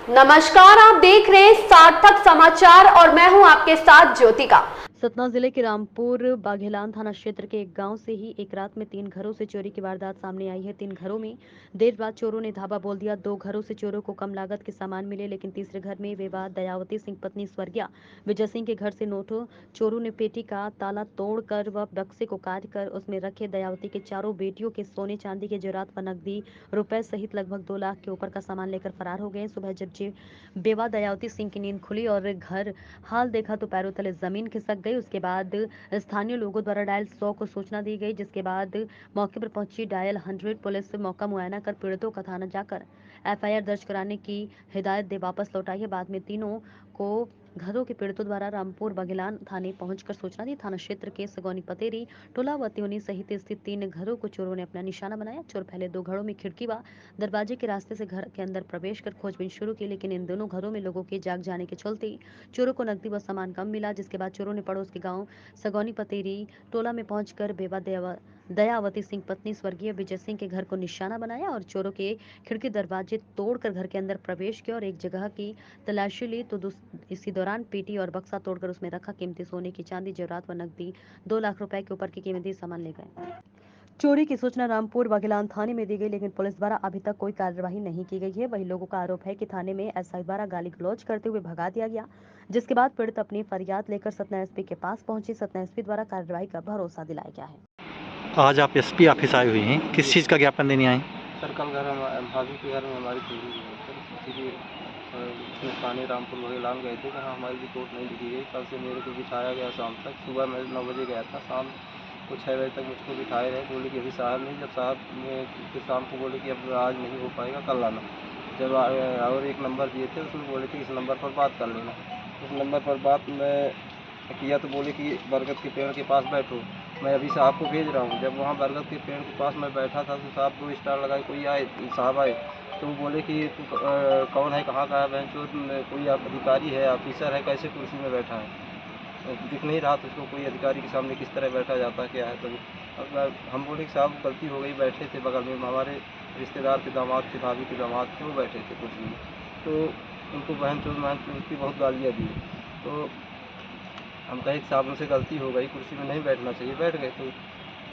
नमस्कार, आप देख रहे हैं सार्थक समाचार और मैं हूं आपके साथ ज्योतिका। सतना जिले के रामपुर बाघेलान थाना क्षेत्र के एक गांव से ही एक रात में 3 घरों से चोरी की वारदात सामने आई है। 3 घरों में देर रात चोरों ने धावा बोल दिया। 2 घरों से चोरों को कम लागत के सामान मिले, लेकिन तीसरे घर में विवाद दयावती सिंह पत्नी स्वर्गीय विजय सिंह के घर से नोटों चोरों ने पेटी का ताला तोड़कर व बक्से को काट कर उसमें रखे दयावती के चारों बेटियों के सोने चांदी के जेवरात व नकदी रुपए सहित लगभग 2 लाख के ऊपर का सामान लेकर फरार हो गए। सुबह जब बेवा दयावती सिंह की नींद खुली और घर हाल देखा तो पैरों तले जमीन खिसक गई। उसके बाद स्थानीय लोगों द्वारा डायल 100 को सूचना दी गई, जिसके बाद मौके पर पहुंची डायल 100 पुलिस मौका मुआयना कर पीड़ितों का थाना जाकर एफआईआर दर्ज कराने की हिदायत दे वापस लौटाई है। बाद में तीनों को घरों के पीड़ितों द्वारा रामपुर बघेलान थाने पहुंचकर सूचना दी। थाना क्षेत्र के सगौनी पतेरी, टोला व त्योनी सहित स्थित 3 घरों को चोरों ने अपना निशाना बनाया। चोर पहले 2 घरों में खिड़की व दरवाजे के रास्ते से घर के अंदर प्रवेश कर खोजबीन शुरू की, लेकिन इन दोनों घरों में लोगों के जाग जाने के चलते चोरों को नकदी व सामान कम मिला। जिसके बाद चोरों ने पड़ोस के गांव सगौनी पतेरी टोला में पहुंचकर बेवा दयावती सिंह पत्नी स्वर्गीय विजय सिंह के घर को निशाना बनाया और चोरों के खिड़की दरवाजे तोड़कर घर के अंदर प्रवेश किया और एक जगह की तलाशी ली तो इसी दौरान पेटी और बक्सा तोड़कर उसमें रखा कीमती सोने की चांदी जेवरात व नकदी 2 लाख रुपए के ऊपर की कीमती सामान ले गए। चोरी की सूचना रामपुर बाघेलान थाने में दी गई, लेकिन पुलिस द्वारा अभी तक कोई कार्यवाही नहीं की गई है। वहीं लोगों का आरोप है कि थाने में एसआई द्वारा गाली गलौज करते हुए भगा दिया गया, जिसके बाद पीड़ित अपनी फरियाद लेकर सतना एसपी के पास पहुंची। सतना एसपी द्वारा कार्रवाई का भरोसा दिलाया गया है। आज आप एसपी ऑफिस आए हुए हैं, किस चीज़ का ज्ञापन देने आए? सर कल घर भाभी के घर में हमारी चोरी हुई है सर, इसीलिए उसमें थाने रामपुर बघेलान गए थे। कहाँ हमारी रिपोर्ट नहीं लिखी गई। कल से मेरे को बिठाया गया शाम तक। सुबह मैं 9 बजे गया था, शाम को 6 बजे तक मुझको बिठाए रहे। बोले कि अभी साहब नहीं। जब साहब ने फिर शाम को बोले कि अब आज नहीं हो पाएगा, कल आना। जब और एक नंबर दिए थे, उसमें बोले कि इस नंबर पर बात कर लेना। उस नंबर पर बात मैं किया तो बोले कि बरगद के पेड़ के पास बैठो, मैं अभी साहब को भेज रहा हूँ। जब वहाँ बरगद के पेड़ के पास मैं बैठा था तो साहब 2 स्टार लगाए, कोई आए, साहब आए तो वो बोले कि तू कौन है, कहाँ का है, बहन चोद कोई अधिकारी है, ऑफिसर है, कैसे कुर्सी में बैठा है, दिख नहीं रहा तो उसको कोई अधिकारी के सामने किस तरह बैठा जाता क्या है। तभी अब हम बोले कि साहब गलती हो गई, बैठे थे बगल में हमारे रिश्तेदार के दामाद थे, भाभी के दामाद थे, वो बैठे थे कुर्सी में। तो उनको बहन चोद की बहुत गालियाँ दी। तो हम कहे कि साहब उनसे गलती हो गई, कुर्सी में नहीं बैठना चाहिए, बैठ गए। तो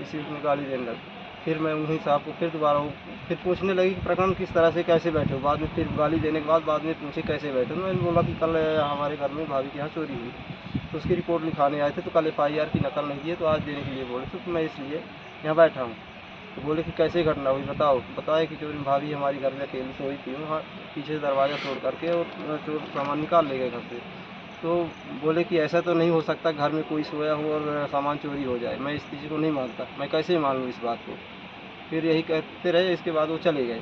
इसी में गाली देने लगे। फिर मैं उन्हीं साहब को फिर दोबारा फिर पूछने लगी कि प्रकरण किस तरह से कैसे बैठे हो। बाद में फिर गाली देने के बाद में पूछे कैसे बैठे। मैंने बोला कि कल हमारे घर में भाभी के यहाँ चोरी हुई, तो उसकी रिपोर्ट लिखाने आए थे, तो कल FIR की नकल नहीं दिए तो आज देने के लिए बोले, तो मैं इसलिए यहाँ बैठा हूँ। तो बोले कि कैसे घटना हुई बताओ। बताया कि चोरी भाभी हमारी घर में अकेली सोई थी, वहाँ पीछे दरवाज़ा तोड़ करके और चोर सामान निकाल ले गए घर से। तो बोले कि ऐसा तो नहीं हो सकता घर में कोई सोया हो और सामान चोरी हो जाए, मैं इस चीज़ को नहीं मानता, मैं कैसे मान लूँ इस बात को। फिर यही कहते रहे, इसके बाद वो चले गए।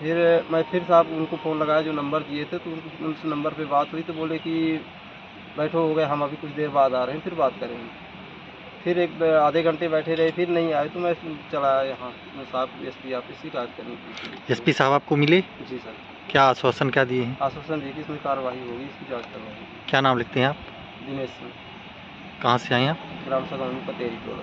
फिर मैं फिर साहब उनको फ़ोन लगाया जो नंबर दिए थे, तो उस नंबर पे बात हुई तो बोले कि बैठो हो गए, हम अभी कुछ देर बाद आ रहे हैं, फिर बात करेंगे। फिर एक आधे घंटे बैठे रहे, फिर नहीं आए तो मैं चला आया यहाँ साहब एसपी ऑफिस शिकायत करने के लिए। एसपी साहब आपको मिले? जी सर। क्या आश्वासन क्या दिए हैं? आश्वासन दिए कि इसमें कार्रवाई होगी, इसकी जाँच करवाई। क्या नाम लिखते हैं आप? दिनेश सिंह, कहाँ से आए हैं आप? ग्राम सगौनी पतेरी टोला।